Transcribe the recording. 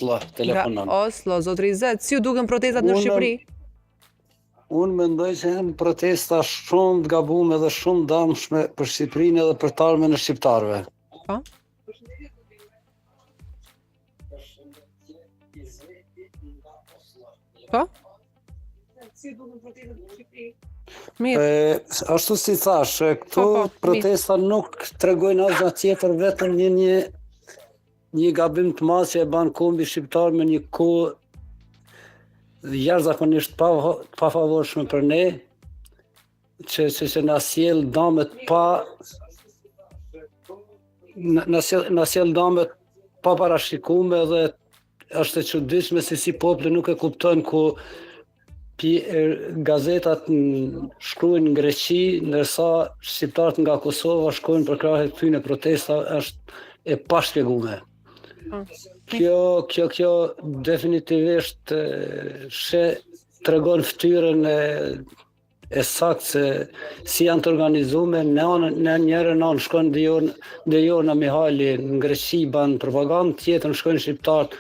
Nga telefonon. Oslo, zotri Zet, si ju duken protestat në Shqipëri? Unë mendoj që janë protesta shumë të gabume dhe shumë dëmshme për Shqipërinë edhe për të ardhmen e shqiptarëve. Po? Po? Mirë. Ashtu si thash, këto Po, protesta nuk tregojnë asgjë tjetër, vetëm një gabim të madh që e ban kombi shqiptar me një kohë jashtëzakonisht pafavorshme për ne, që na sjell damet na sjell damet pa parashikume dhe është e çuditshme se si populli nuk e kupton ku gazetat shkruajnë në Greqi, ndërsa shqiptarët nga Kosova shkojnë për krahë të këtyre protesta, është e pashpjegume. Kjo definitivisht tregon fytyrën e saktë se si janë të organizuar, në njërin anë shkojnë Dejona Mihali në Greqi ban propagandë, tjetrën shkojnë shqiptarët